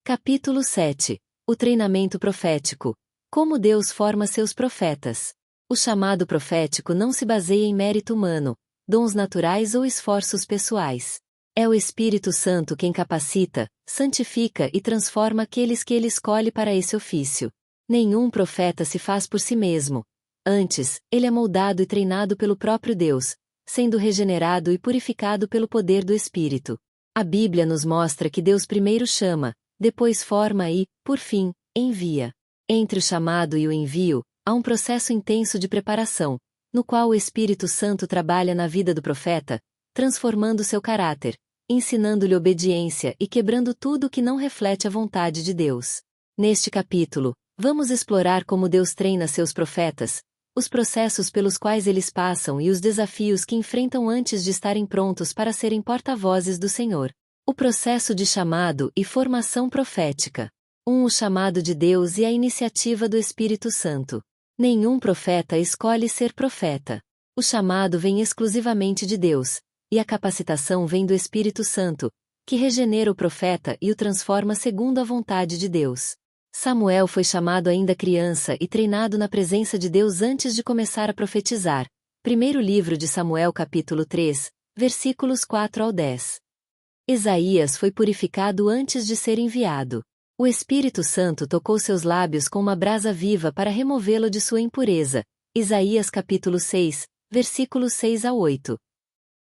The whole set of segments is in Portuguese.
Capítulo 7. O treinamento profético. Como Deus forma seus profetas. O chamado profético não se baseia em mérito humano, dons naturais ou esforços pessoais. É o Espírito Santo quem capacita, santifica e transforma aqueles que ele escolhe para esse ofício. Nenhum profeta se faz por si mesmo. Antes, ele é moldado e treinado pelo próprio Deus, sendo regenerado e purificado pelo poder do Espírito. A Bíblia nos mostra que Deus primeiro chama, depois forma e, por fim, envia. Entre o chamado e o envio, há um processo intenso de preparação, no qual o Espírito Santo trabalha na vida do profeta, transformando seu caráter, ensinando-lhe obediência e quebrando tudo que não reflete a vontade de Deus. Neste capítulo, vamos explorar como Deus treina seus profetas, os processos pelos quais eles passam e os desafios que enfrentam antes de estarem prontos para serem porta-vozes do Senhor. O processo de chamado e formação profética. O chamado de Deus e a iniciativa do Espírito Santo. Nenhum profeta escolhe ser profeta. O chamado vem exclusivamente de Deus, e a capacitação vem do Espírito Santo, que regenera o profeta e o transforma segundo a vontade de Deus. Samuel foi chamado ainda criança e treinado na presença de Deus antes de começar a profetizar. Primeiro livro de Samuel capítulo 3, versículos 4 ao 10. Isaías foi purificado antes de ser enviado. O Espírito Santo tocou seus lábios com uma brasa viva para removê-lo de sua impureza. Isaías capítulo 6, versículos 6 a 8.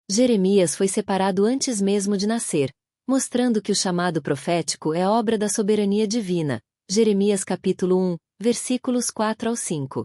Jeremias foi separado antes mesmo de nascer, mostrando que o chamado profético é obra da soberania divina. Jeremias capítulo 1, versículos 4 ao 5.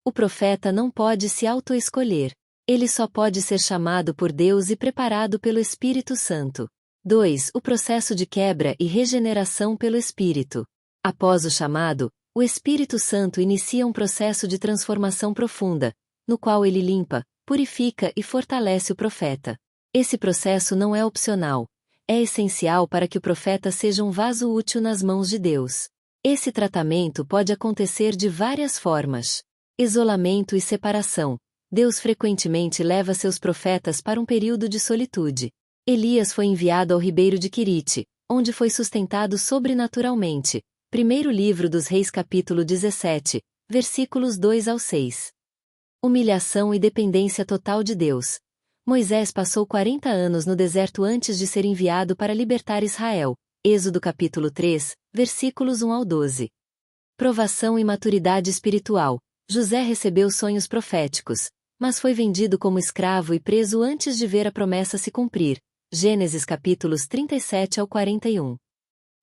O profeta não pode se auto-escolher. Ele só pode ser chamado por Deus e preparado pelo Espírito Santo. 2. O processo de quebra e regeneração pelo Espírito. Após o chamado, o Espírito Santo inicia um processo de transformação profunda, no qual ele limpa, purifica e fortalece o profeta. Esse processo não é opcional, é essencial para que o profeta seja um vaso útil nas mãos de Deus. Esse tratamento pode acontecer de várias formas. Isolamento e separação. Deus frequentemente leva seus profetas para um período de solitude. Elias foi enviado ao ribeiro de Quirite, onde foi sustentado sobrenaturalmente. Primeiro livro dos Reis capítulo 17, versículos 2 ao 6. Humilhação e dependência total de Deus. Moisés passou 40 anos no deserto antes de ser enviado para libertar Israel. Êxodo capítulo 3, versículos 1 ao 12. Provação e maturidade espiritual. José recebeu sonhos proféticos, mas foi vendido como escravo e preso antes de ver a promessa se cumprir. Gênesis capítulos 37 ao 41.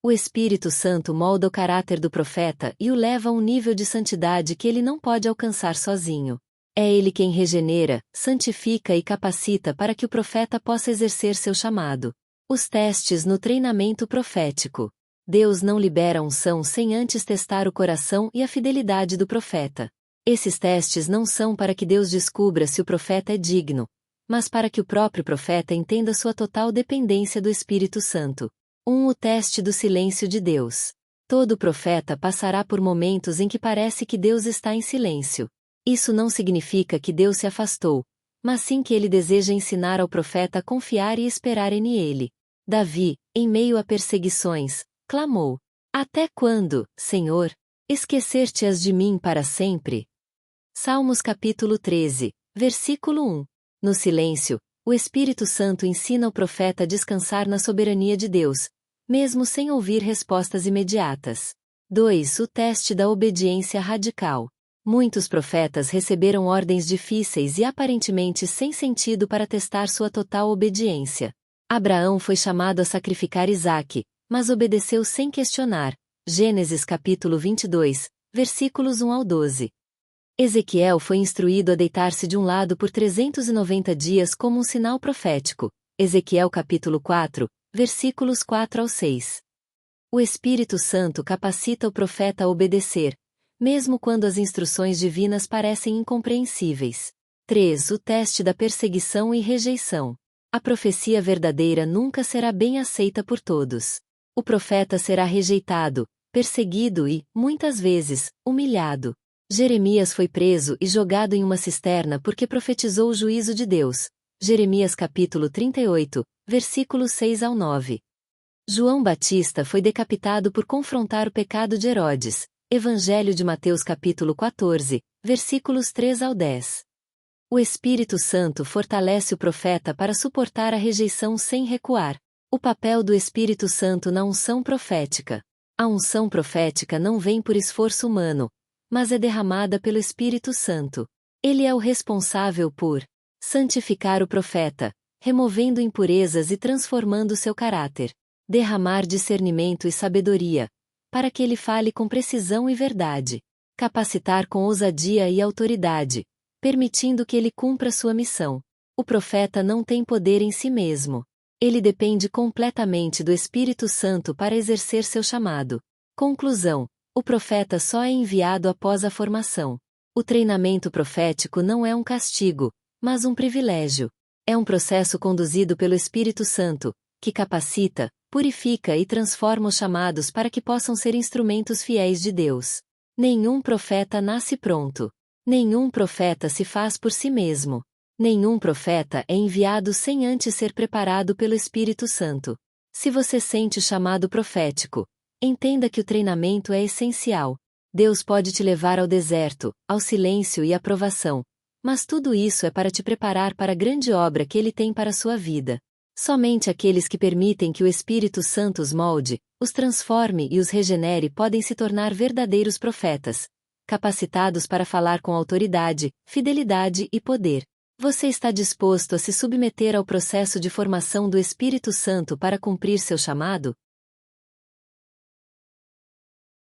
O Espírito Santo molda o caráter do profeta e o leva a um nível de santidade que ele não pode alcançar sozinho. É ele quem regenera, santifica e capacita para que o profeta possa exercer seu chamado. Os testes no treinamento profético. Deus não libera a unção sem antes testar o coração e a fidelidade do profeta. Esses testes não são para que Deus descubra se o profeta é digno, mas para que o próprio profeta entenda sua total dependência do Espírito Santo. O teste do silêncio de Deus. Todo profeta passará por momentos em que parece que Deus está em silêncio. Isso não significa que Deus se afastou, mas sim que ele deseja ensinar ao profeta a confiar e esperar nele. Davi, em meio a perseguições, clamou: Até quando, Senhor? Esquecer-te-ás de mim para sempre? Salmos capítulo 13, versículo 1. No silêncio, o Espírito Santo ensina o profeta a descansar na soberania de Deus, mesmo sem ouvir respostas imediatas. 2. O teste da obediência radical. Muitos profetas receberam ordens difíceis e aparentemente sem sentido para testar sua total obediência. Abraão foi chamado a sacrificar Isaque, mas obedeceu sem questionar. Gênesis capítulo 22, versículos 1 ao 12. Ezequiel foi instruído a deitar-se de um lado por 390 dias como um sinal profético. Ezequiel capítulo 4, versículos 4 ao 6. O Espírito Santo capacita o profeta a obedecer, mesmo quando as instruções divinas parecem incompreensíveis. 3. O teste da perseguição e rejeição. A profecia verdadeira nunca será bem aceita por todos. O profeta será rejeitado, perseguido e, muitas vezes, humilhado. Jeremias foi preso e jogado em uma cisterna porque profetizou o juízo de Deus. Jeremias capítulo 38, versículos 6 ao 9. João Batista foi decapitado por confrontar o pecado de Herodes. Evangelho de Mateus capítulo 14, versículos 3 ao 10. O Espírito Santo fortalece o profeta para suportar a rejeição sem recuar. O papel do Espírito Santo na unção profética. A unção profética não vem por esforço humano, mas é derramada pelo Espírito Santo. Ele é o responsável por santificar o profeta, removendo impurezas e transformando seu caráter. Derramar discernimento e sabedoria, para que ele fale com precisão e verdade. Capacitar com ousadia e autoridade, permitindo que ele cumpra sua missão. O profeta não tem poder em si mesmo. Ele depende completamente do Espírito Santo para exercer seu chamado. Conclusão: o profeta só é enviado após a formação. O treinamento profético não é um castigo, mas um privilégio. É um processo conduzido pelo Espírito Santo, que capacita, purifica e transforma os chamados para que possam ser instrumentos fiéis de Deus. Nenhum profeta nasce pronto. Nenhum profeta se faz por si mesmo. Nenhum profeta é enviado sem antes ser preparado pelo Espírito Santo. Se você sente o chamado profético, entenda que o treinamento é essencial. Deus pode te levar ao deserto, ao silêncio e à provação, mas tudo isso é para te preparar para a grande obra que Ele tem para a sua vida. Somente aqueles que permitem que o Espírito Santo os molde, os transforme e os regenere podem se tornar verdadeiros profetas, capacitados para falar com autoridade, fidelidade e poder. Você está disposto a se submeter ao processo de formação do Espírito Santo para cumprir seu chamado?